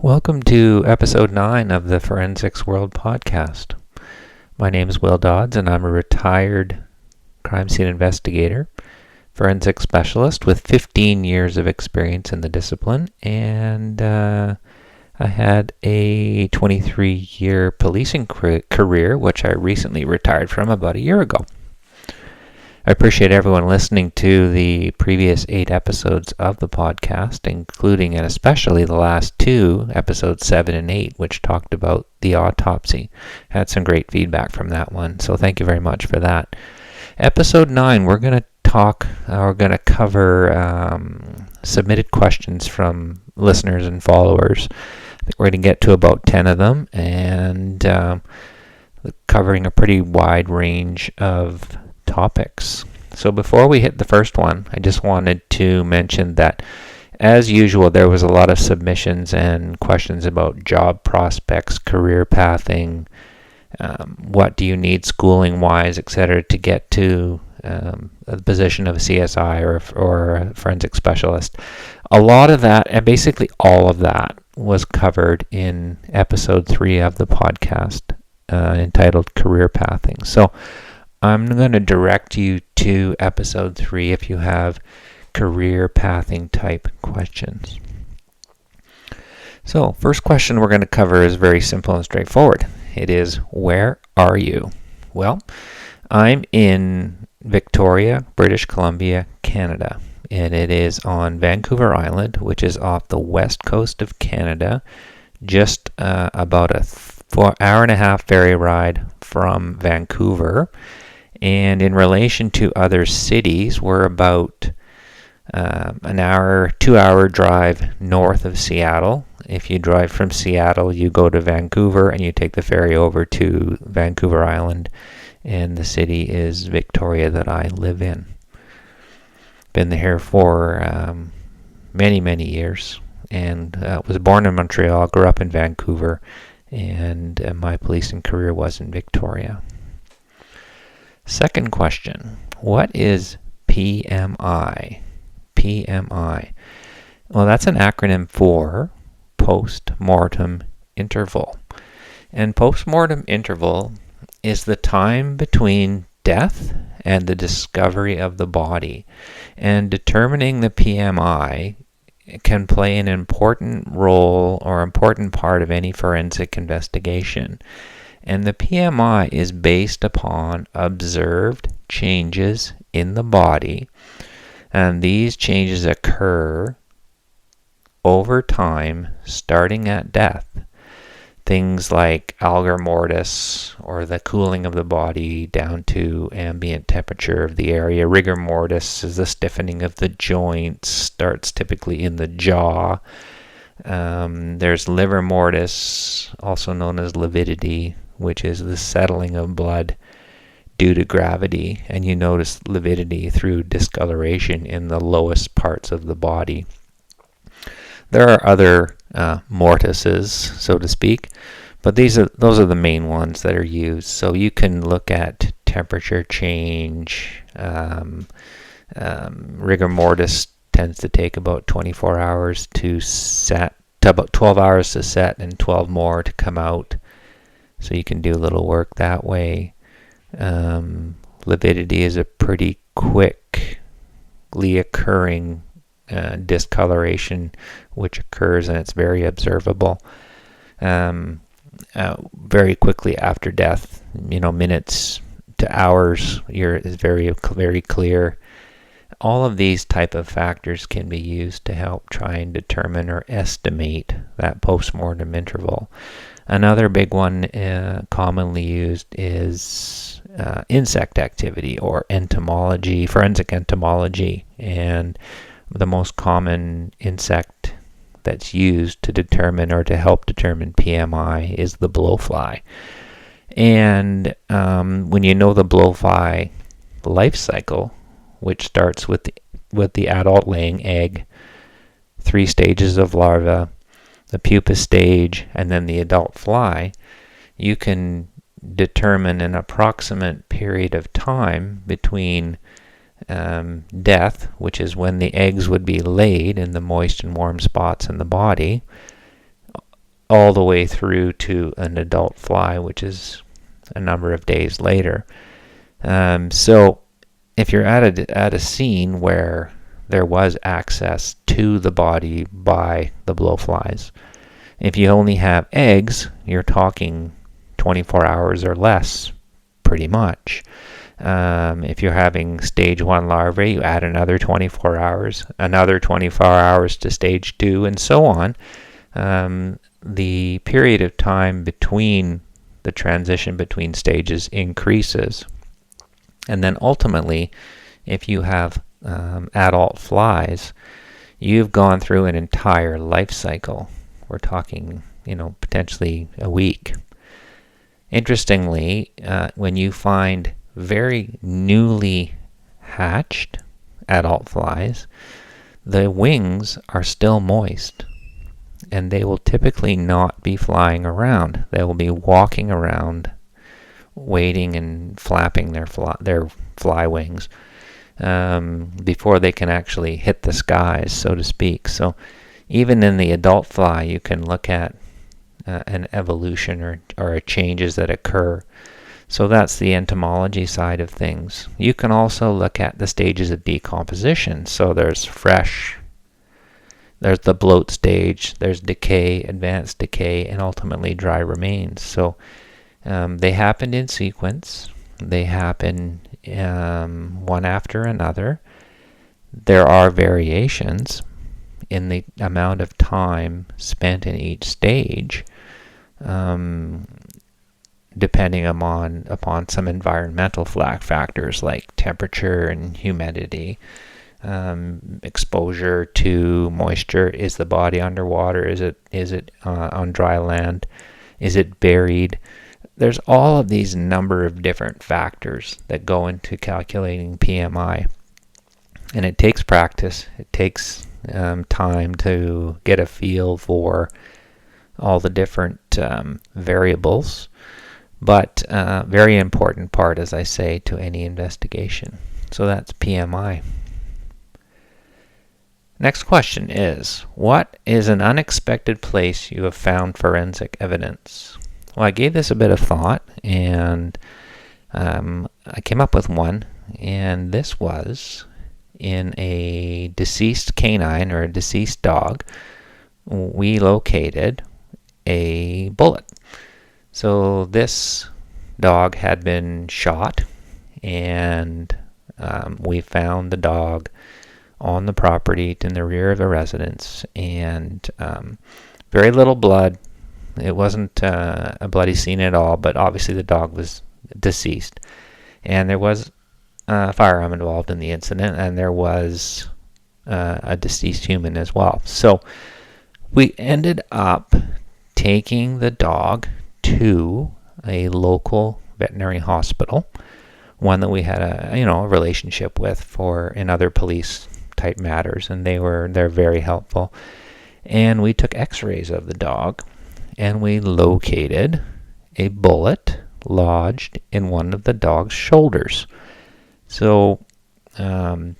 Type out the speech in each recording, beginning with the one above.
Welcome to episode 9 of the Forensicsworld podcast. My name is Will Dodds, and I'm a retired crime scene investigator, forensic specialist with 15 years of experience in the discipline, and I had a 23-year policing career, which I recently retired from about a year ago. I appreciate everyone listening to the previous 8 episodes of the podcast, including and especially the last 2, episodes 7 and 8, which talked about the autopsy. Had some great feedback from that one, so thank you very much for that. Episode 9, we're going to cover submitted questions from listeners and followers. I think we're going to get to about 10 of them, and covering a pretty wide range of topics. So before we hit the first one, I just wanted to mention that, as usual, there was a lot of submissions and questions about job prospects, career pathing, what do you need schooling-wise, etc., to get to the position of a CSI or a forensic specialist. A lot of that, and basically all of that, was covered in episode 3 of the podcast entitled Career Pathing. So I'm going to direct you to episode 3 if you have career pathing type questions. So, first question we're going to cover is very simple and straightforward. It is, where are you? Well, I'm in Victoria, British Columbia, Canada, and it is on Vancouver Island, which is off the west coast of Canada, just about a 4-hour-and-a-half ferry ride from Vancouver. And in relation to other cities, we're about an hour, 2-hour drive north of Seattle. If you drive from Seattle, you go to Vancouver and you take the ferry over to Vancouver Island, and the city is Victoria that I live in. Been here for many, many years, and was born in Montreal, grew up in Vancouver, and my policing career was in Victoria. Second question, what is PMI? PMI. Well, that's an acronym for post-mortem interval. And post-mortem interval is the time between death and the discovery of the body. And determining the PMI can play an important role or important part of any forensic investigation. And the PMI is based upon observed changes in the body, and these changes occur over time, starting at death. Things like algor mortis, or the cooling of the body down to ambient temperature of the area. Rigor mortis is the stiffening of the joints, starts typically in the jaw. There's livor mortis, also known as lividity, which is the settling of blood due to gravity, and you notice lividity through discoloration in the lowest parts of the body. There are other mortises, so to speak, but those are the main ones that are used. So you can look at temperature change. Rigor mortis tends to take about 24 hours to set, to about 12 hours to set, and 12 more to come out. So you can do a little work that way. Lividity is a pretty quickly occurring discoloration which occurs, and it's very observable very quickly after death. Minutes to hours is very, very clear. All of these type of factors can be used to help try and determine or estimate that post-mortem interval. Another big one commonly used is insect activity, or entomology, forensic entomology. And the most common insect that's used to determine or to help determine PMI is the blowfly. And when you know the blowfly life cycle, which starts with the adult laying egg, 3 stages of larva, the pupa stage, and then the adult fly, you can determine an approximate period of time between death, which is when the eggs would be laid in the moist and warm spots in the body, all the way through to an adult fly, which is a number of days later. So if you're at a scene where there was access to the body by the blowflies, if you only have eggs, you're talking 24 hours or less, pretty much. If you're having stage 1 larvae, you add another 24 hours, another 24 hours to stage 2, and so on. The period of time between the transition between stages increases. And then ultimately, if you have adult flies, you've gone through an entire life cycle. We're talking, potentially a week. Interestingly, when you find very newly hatched adult flies, the wings are still moist, and they will typically not be flying around. They will be walking around, waiting and flapping their fly wings before they can actually hit the skies, so to speak. So even in the adult fly, you can look at an evolution or changes that occur. So that's the entomology side of things. You can also look at the stages of decomposition. So there's fresh, there's the bloat stage, there's decay, advanced decay, and ultimately dry remains. So they happen in sequence. They happen one after another. There are variations in the amount of time spent in each stage, depending upon some environmental factors like temperature and humidity, exposure to moisture. Is the body underwater? Is it on dry land? Is it buried? There's all of these number of different factors that go into calculating PMI, and it takes practice. It takes time to get a feel for all the different variables, but very important part, as I say, to any investigation. So that's PMI. Next question is, what is an unexpected place you have found forensic evidence? Well, I gave this a bit of thought, and I came up with one, and this was in a deceased canine or a deceased dog. We located a bullet. So this dog had been shot, and we found the dog on the property in the rear of the residence, and very little blood. It wasn't a bloody scene at all, but obviously the dog was deceased. And there was a firearm involved in the incident, and there was a deceased human as well. So we ended up taking the dog to a local veterinary hospital, one that we had a relationship with in other police type matters, and they're very helpful. And we took x-rays of the dog, and we located a bullet lodged in one of the dog's shoulders. So the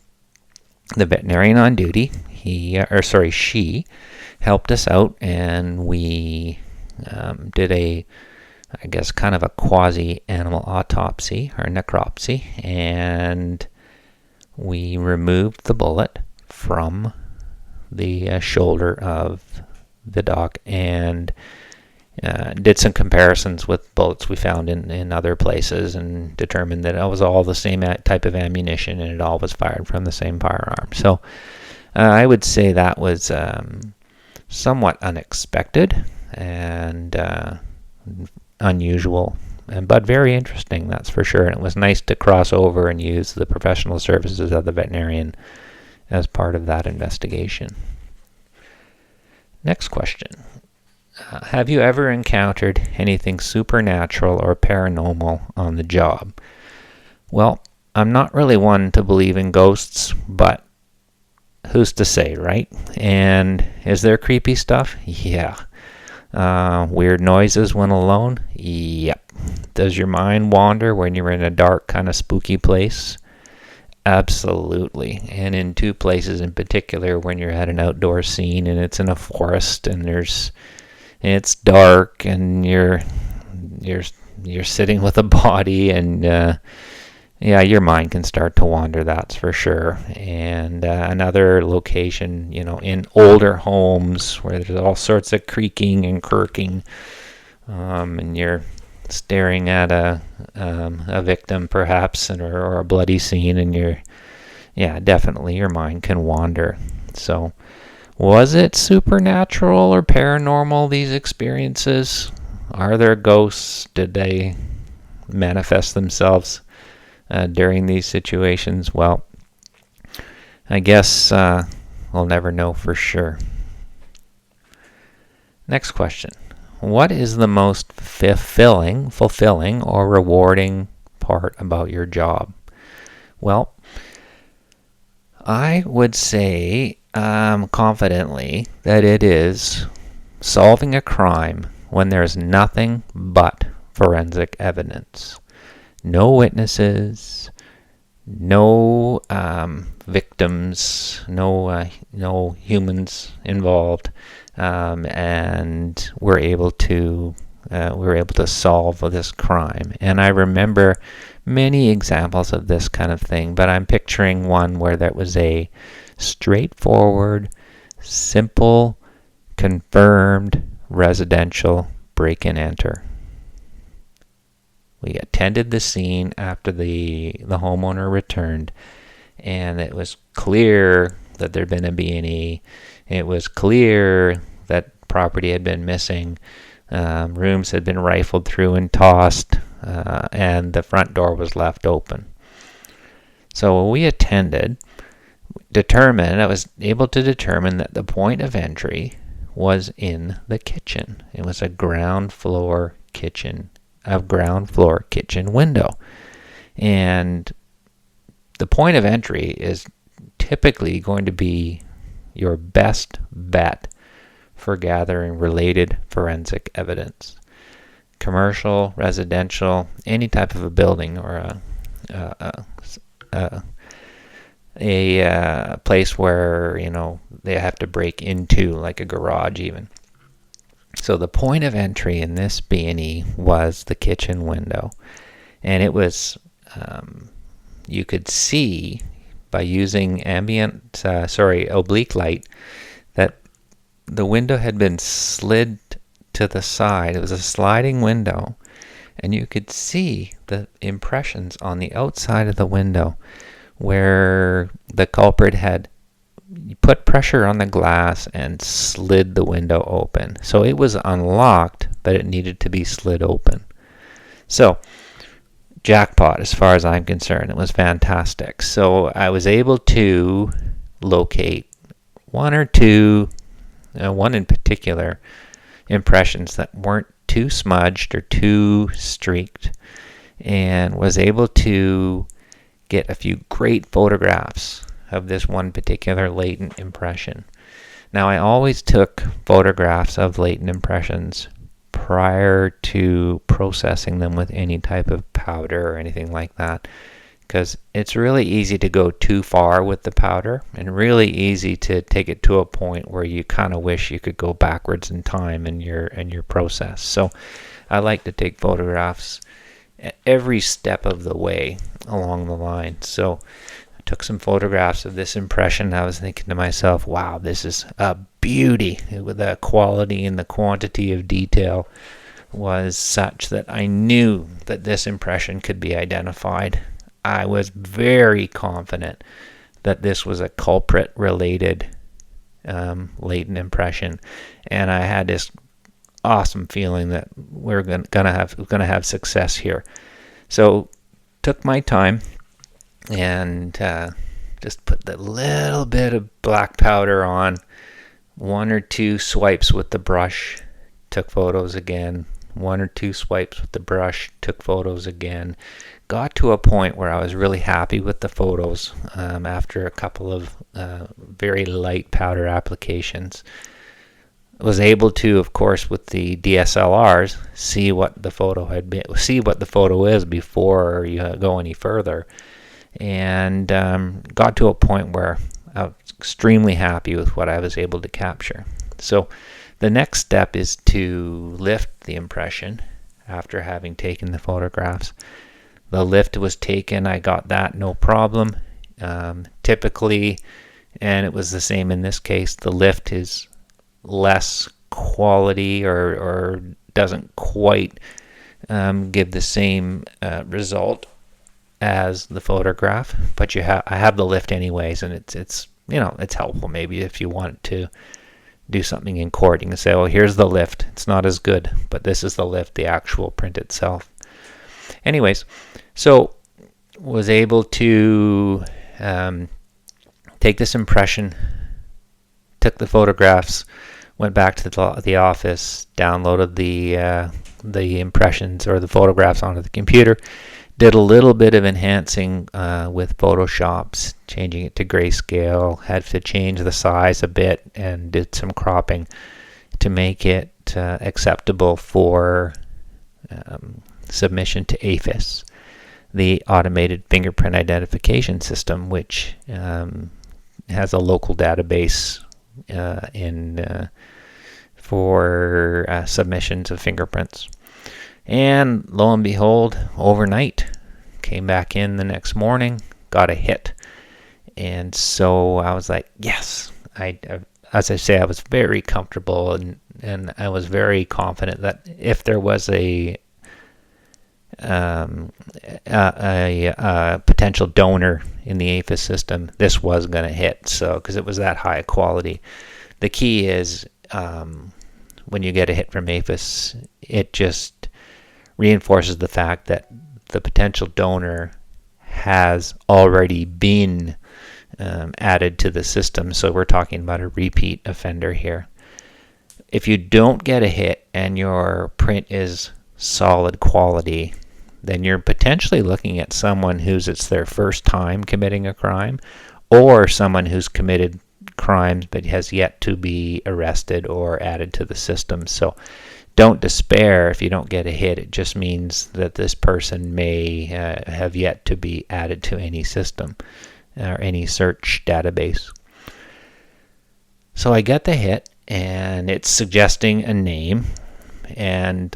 veterinarian on duty, she helped us out, and we did kind of a quasi-animal autopsy or necropsy, and we removed the bullet from the shoulder of the dog and did some comparisons with bullets we found in other places, and determined that it was all the same type of ammunition, and it all was fired from the same firearm. So I would say that was somewhat unexpected and unusual, but very interesting, that's for sure. And it was nice to cross over and use the professional services of the veterinarian as part of that investigation. Next question. Have you ever encountered anything supernatural or paranormal on the job? Well, I'm not really one to believe in ghosts, but who's to say, right? And is there creepy stuff? Yeah. Weird noises when alone? Yep. Does your mind wander when you're in a dark, kind of spooky place? Absolutely. And in two places in particular, when you're at an outdoor scene and it's in a forest and there's it's dark and you're sitting with a body, and yeah, your mind can start to wander, that's for sure. And another location, in older homes where there's all sorts of creaking and kirking, and you're staring at a victim perhaps, or a bloody scene, and definitely your mind can wander. So was it supernatural or paranormal, these experiences? Are there ghosts? Did they manifest themselves during these situations? Well, I guess we'll never know for sure. Next question. What is the most fulfilling or rewarding part about your job? Well, I would say confidently that it is solving a crime when there's nothing but forensic evidence. No witnesses, no victims, no humans involved, and we're able to solve this crime. And I remember many examples of this kind of thing, but I'm picturing one where that was a straightforward, simple, confirmed residential break and enter. We attended the scene after the homeowner returned, and it was clear that there'd been a B&E. It was clear that property had been missing. Rooms had been rifled through and tossed, and the front door was left open. So when we attended, I was able to determine that the point of entry was in the kitchen. It was a ground floor kitchen window. And the point of entry is typically going to be your best bet for gathering related forensic evidence. Commercial, residential, any type of a building or a place where they have to break into, like a garage even. So the point of entry in this B&E was the kitchen window, and it was you could see by using oblique light that the window had been slid to the side. It was a sliding window, and you could see the impressions on the outside of the window where the culprit had put pressure on the glass and slid the window open. So it was unlocked, but it needed to be slid open. So jackpot as far as I'm concerned. It was fantastic. So I was able to locate one in particular, impressions that weren't too smudged or too streaked, and was able to get a few great photographs of this one particular latent impression. Now, I always took photographs of latent impressions prior to processing them with any type of powder or anything like that, because it's really easy to go too far with the powder and really easy to take it to a point where you kind of wish you could go backwards in time in your process. So I like to take photographs every step of the way along the line. So I took some photographs of this impression. I was thinking to myself, wow, this is a beauty. With the quality and the quantity of detail was such that I knew that this impression could be identified. I was very confident that this was a culprit-related latent impression, and I had this awesome feeling that we're gonna have success here. So took my time and just put the little bit of black powder on, one or two swipes with the brush, took photos again, one or two swipes with the brush, took photos again. Got to a point where I was really happy with the photos after a couple of very light powder applications. Was able to, of course, with the DSLRs, see what the photo is before you go any further, and got to a point where I was extremely happy with what I was able to capture. So The next step is to lift the impression after having taken the photographs. The lift was taken. I got that no problem. Typically, and it was the same in this case, the lift is less quality or doesn't quite give the same result as the photograph, but I have the lift anyways, and it's helpful maybe if you want to do something in court. You can say, oh, here's the lift. It's not as good, but this is the lift, the actual print itself. Anyways, so was able to take this impression, took the photographs, went back to the office, downloaded the impressions or the photographs onto the computer, did a little bit of enhancing with Photoshop, changing it to grayscale, had to change the size a bit, and did some cropping to make it acceptable for submission to AFIS, the Automated Fingerprint Identification System, which has a local database for submissions of fingerprints. And lo and behold, overnight, came back in the next morning, got a hit. And so I was like, yes. As I say, I was very comfortable and I was very confident that if there was a potential donor in the AFIS system, this was going to hit. So, because it was that high quality. The key is when you get a hit from AFIS, it just reinforces the fact that the potential donor has already been added to the system. So we're talking about a repeat offender here. If you don't get a hit and your print is solid quality, then you're potentially looking at someone it's their first time committing a crime, or someone who's committed crimes but has yet to be arrested or added to the system. So don't despair if you don't get a hit. It just means that this person may have yet to be added to any system or any search database. So I get the hit, and it's suggesting a name. And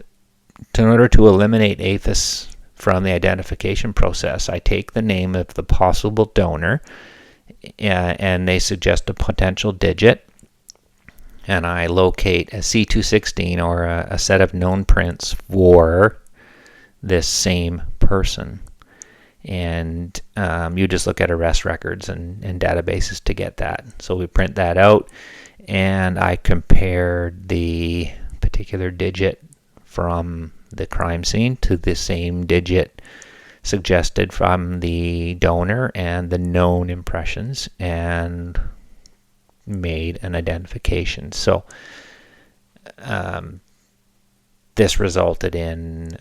in order to eliminate AFIS from the identification process, I take the name of the possible donor, and they suggest a potential digit. And I locate a C216 or a set of known prints for this same person. And you just look at arrest records and databases to get that. So we print that out, and I compared the particular digit from the crime scene to the same digit suggested from the donor and the known impressions, and made an identification. So this resulted in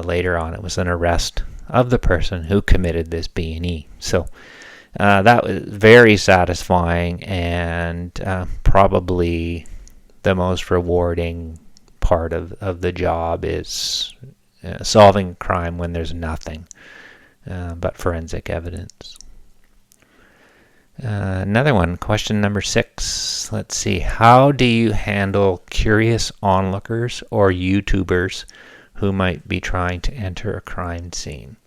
later on, it was an arrest of the person who committed this B&E. So that was very satisfying, and probably the most rewarding part of the job is solving crime when there's nothing but forensic evidence. Another one, question number 6. Let's see. How do you handle curious onlookers or YouTubers who might be trying to enter a crime scene?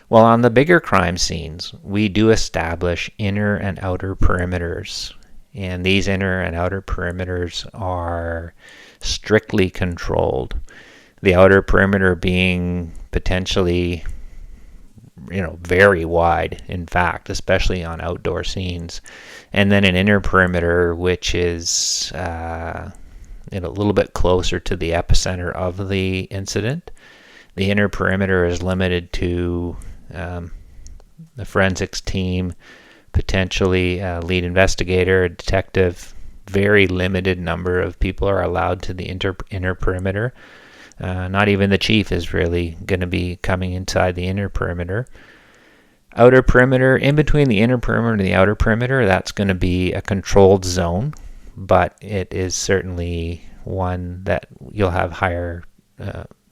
Well, on the bigger crime scenes, we do establish inner and outer perimeters. And these inner and outer perimeters are strictly controlled. The outer perimeter being potentially very wide, in fact, especially on outdoor scenes. And then an inner perimeter, which is a little bit closer to the epicenter of the incident. The inner perimeter is limited to the forensics team, potentially a lead investigator, a detective. Very limited number of people are allowed to the inner perimeter. Not even the chief is really going to be coming inside the inner perimeter. Outer perimeter, in between the inner perimeter and the outer perimeter, that's going to be a controlled zone, but it is certainly one that you'll have higher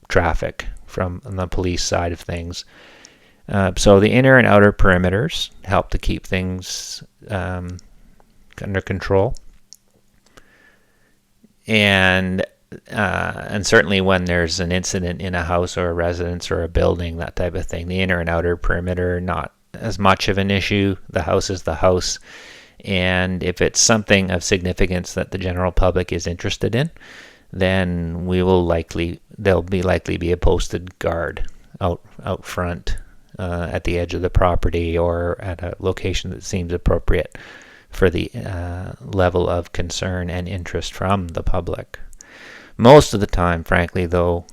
traffic from the police side of things. So the inner and outer perimeters help to keep things under control. And certainly when there's an incident in a house or a residence or a building, that type of thing, the inner and outer perimeter, not as much of an issue. The house is the house. And if it's something of significance that the general public is interested in, then there'll likely be a posted guard out front at the edge of the property or at a location that seems appropriate for the level of concern and interest from the public. Most of the time, frankly, though,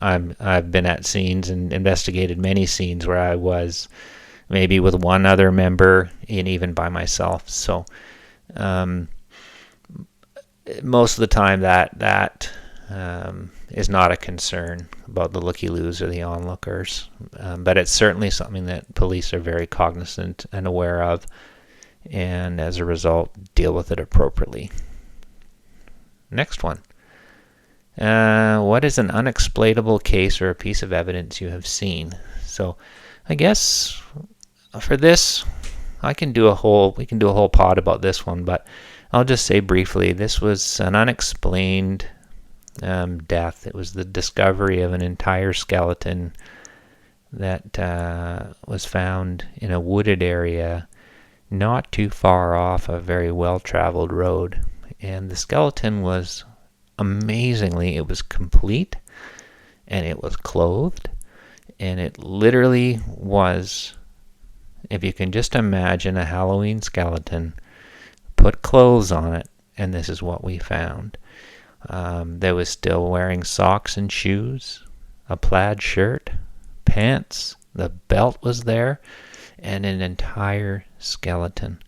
I've been at scenes and investigated many scenes where I was maybe with one other member and even by myself. So most of the time that is not a concern about the looky-loos or the onlookers. But it's certainly something that police are very cognizant and aware of, and as a result, deal with it appropriately. Next one. What is an unexplainable case or a piece of evidence you have seen? So I guess for this, we can do a whole pod about this one, but I'll just say briefly, this was an unexplained death. It was the discovery of an entire skeleton that was found in a wooded area not too far off a very well-traveled road. And the skeleton was amazingly, it was complete and it was clothed, and it literally was, if you can just imagine a Halloween skeleton, put clothes on it, and this is what we found. There was still wearing socks and shoes, a plaid shirt, pants, the belt was there, and an entire skeleton,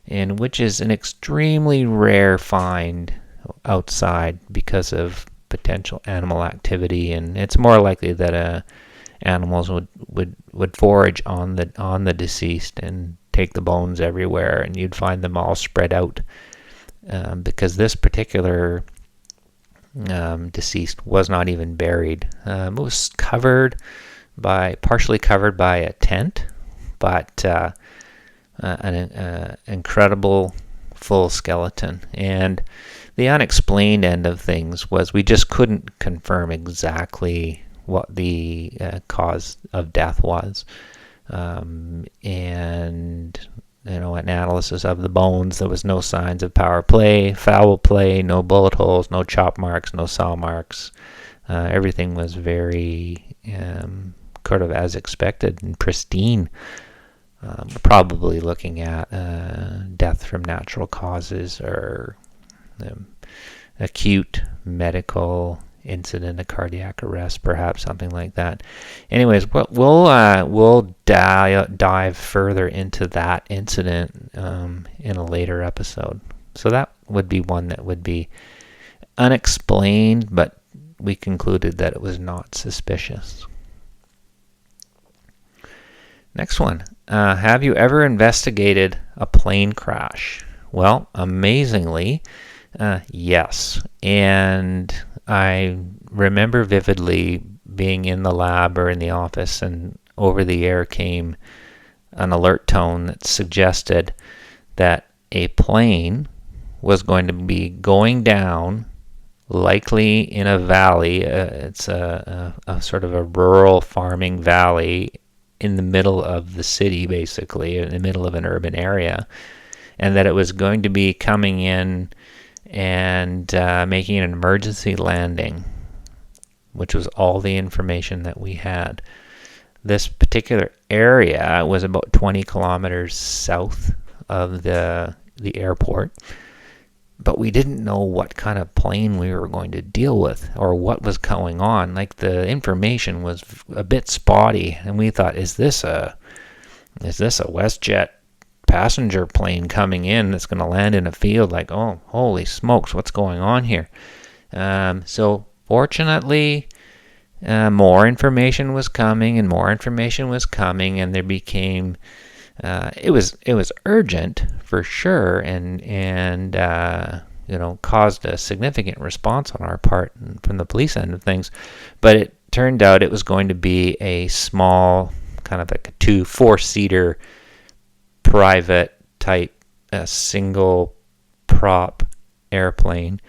and which is an extremely rare find outside because of potential animal activity, and it's more likely that animals would forage on the deceased and take the bones everywhere, and you'd find them all spread out because this particular deceased was not even buried. It was partially covered by a tent, but an incredible full skeleton. And the unexplained end of things was we just couldn't confirm exactly what the cause of death was. And an analysis of the bones, there was no signs of foul play, no bullet holes, no chop marks, no saw marks. Everything was very sort of as expected and pristine. Probably looking at death from natural causes or acute medical incident, a cardiac arrest, perhaps something like that. Anyways, we'll dive further into that incident in a later episode. So that would be one that would be unexplained, but we concluded that it was not suspicious. Next one. Have you ever investigated a plane crash? Well, amazingly, yes. And I remember vividly being in the lab or in the office, and over the air came an alert tone that suggested that a plane was going to be going down, likely in a valley. It's a sort of a rural farming valley in the middle of the city, basically, in the middle of an urban area, and that it was going to be coming in and making an emergency landing, which was all the information that we had. This particular area was about 20 kilometers south of the airport, but we didn't know what kind of plane we were going to deal with or what was going on. Like, the information was a bit spotty, and we thought, is this a WestJet passenger plane coming in that's going to land in a field? Like, oh, holy smokes, what's going on here? So fortunately, more information was coming, and there became it was urgent for sure, and caused a significant response on our part and from the police end of things. But it turned out it was going to be a small, kind of like a 4-seater private type single prop airplane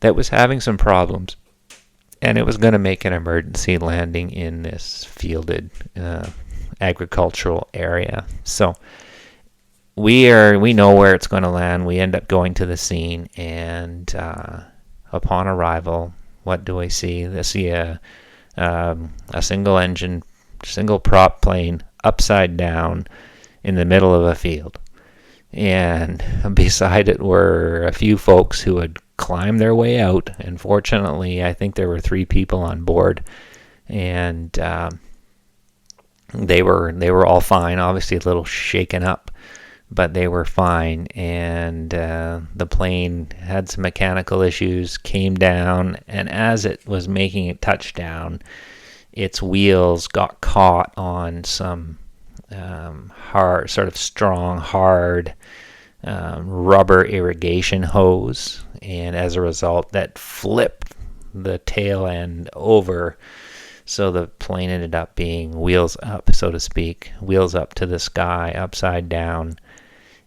that was having some problems, and it was going to make an emergency landing in this fielded agricultural area. So we know where it's going to land. We end up going to the scene, and upon arrival, what do I see? I see a single prop plane upside down in the middle of a field. And beside it were a few folks who had climbed their way out. And fortunately, I think there were 3 people on board, and they were all fine. Obviously, a little shaken up, but they were fine. And the plane had some mechanical issues, came down, and as it was making it touchdown, its wheels got caught on some hard, sort of strong, hard rubber irrigation hose, and as a result, that flipped the tail end over. So the plane ended up being wheels up, so to speak, wheels up to the sky, upside down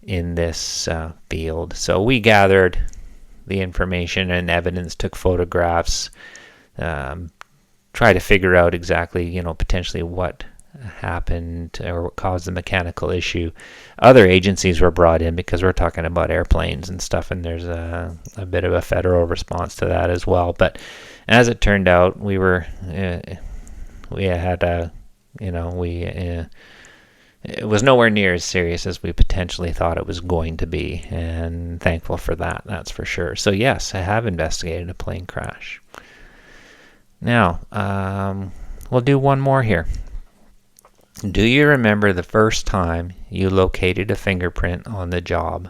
in this field. So we gathered the information and evidence, took photographs, try to figure out exactly, potentially what happened or what caused the mechanical issue. Other agencies were brought in because we're talking about airplanes and stuff, and there's a bit of a federal response to that as well. But as it turned out, it was nowhere near as serious as we potentially thought it was going to be, and thankful for that, that's for sure. So yes, I have investigated a plane crash. Now, we'll do one more here. Do you remember the first time you located a fingerprint on the job?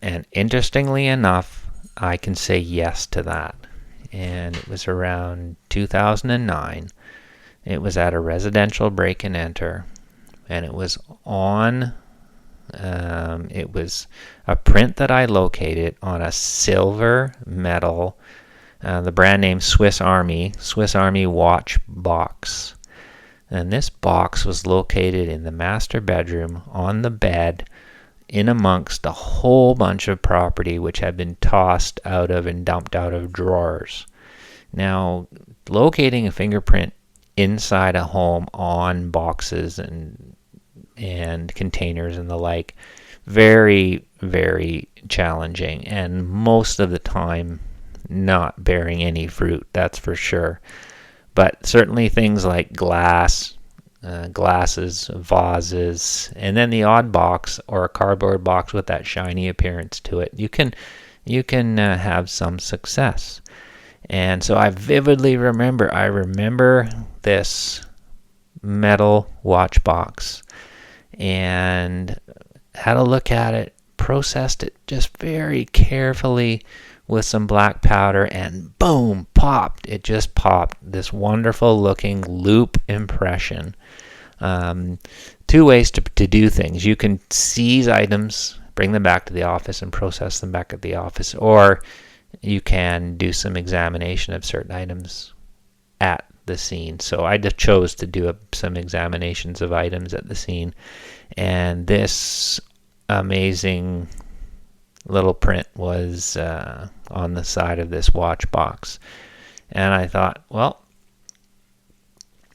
And interestingly enough, I can say yes to that. And it was around 2009. It was at a residential break and enter. And it was it was a print that I located on a silver metal, the brand name Swiss Army watch box. And this box was located in the master bedroom on the bed in amongst a whole bunch of property which had been tossed out of and dumped out of drawers. Now, locating a fingerprint inside a home on boxes and containers and the like, very, very challenging, and most of the time not bearing any fruit, that's for sure. But certainly things like glasses, vases, and then the odd box or a cardboard box with that shiny appearance to it, you can have some success. And so I vividly remember this metal watch box and had a look at it, processed it just very carefully with some black powder, and boom, it just popped this wonderful looking loop impression. 2 ways to do things. You can seize items, bring them back to the office and process them back at the office, or you can do some examination of certain items at the scene. So I just chose to do some examinations of items at the scene, and this amazing little print was on the side of this watch box. And I thought, well,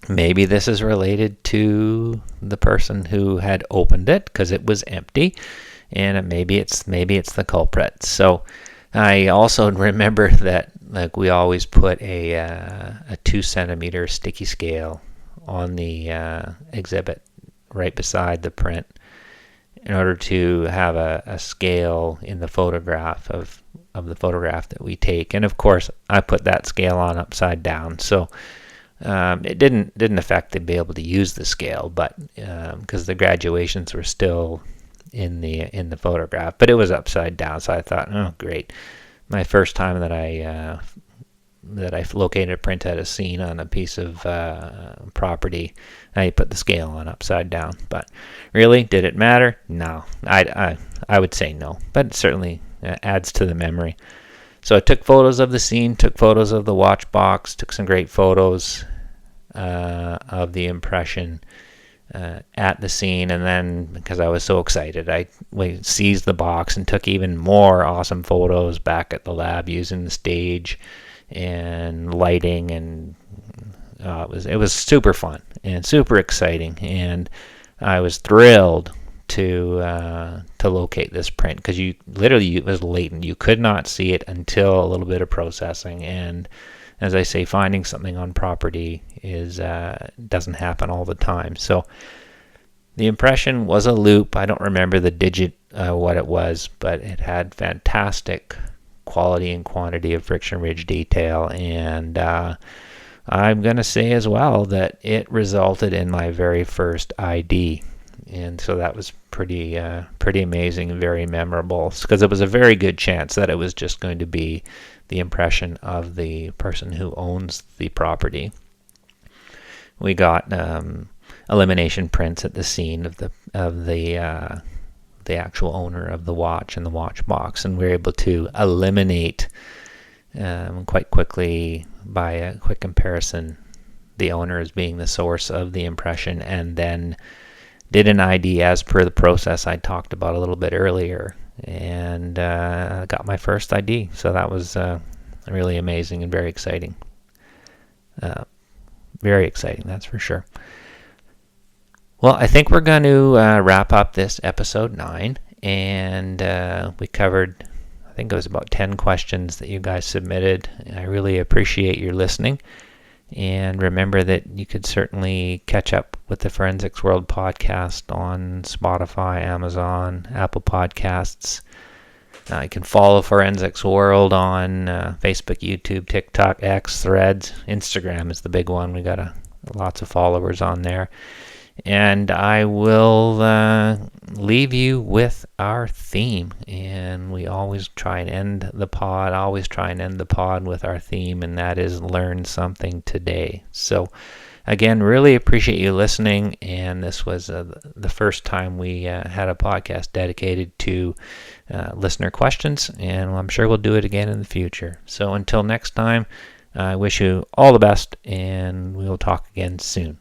maybe this is related to the person who had opened it because it was empty, and maybe it's the culprit. So I also remember that, like, we always put a 2 centimeter sticky scale on the exhibit right beside the print in order to have a scale in the photograph of the photograph that we take. And of course, I put that scale on upside down, so it didn't affect to be able to use the scale, but because the graduations were still in the photograph, but it was upside down. So I thought, oh great, my first time that I located a print at a scene on a piece of property, I put the scale on upside down. But really, did it matter? No, I would say no, but it certainly adds to the memory. So I took photos of the scene, took photos of the watch box, took some great photos of the impression, at the scene, and then because I was so excited, I seized the box and took even more awesome photos back at the lab using the stage and lighting, and it was super fun and super exciting, and I was thrilled to locate this print, because it was latent. You could not see it until a little bit of processing, and as I say, finding something on property doesn't happen all the time. So the impression was a loop. I don't remember the digit what it was, but it had fantastic quality and quantity of friction ridge detail, and I'm going to say as well that it resulted in my very first ID. And so that was pretty amazing and very memorable, because it was a very good chance that it was just going to be the impression of the person who owns the property. We got elimination prints at the scene of the actual owner of the watch and the watch box, and we were able to eliminate quite quickly by a quick comparison the owner as being the source of the impression, and then did an ID as per the process I talked about a little bit earlier, and got my first ID. So that was really amazing and very exciting. Very exciting, that's for sure. Well, I think we're going to wrap up this episode 9, and we covered, I think it was about 10 questions that you guys submitted. I really appreciate your listening. And remember that you could certainly catch up with the Forensics World podcast on Spotify, Amazon, Apple Podcasts. You can follow Forensics World on Facebook, YouTube, TikTok, X, Threads. Instagram is the big one. We got lots of followers on there. And I will leave you with our theme. And we always try and end the pod with our theme, and that is learn something today. So again, really appreciate you listening. And this was the first time we had a podcast dedicated to listener questions, and I'm sure we'll do it again in the future. So until next time, I wish you all the best, and we'll talk again soon.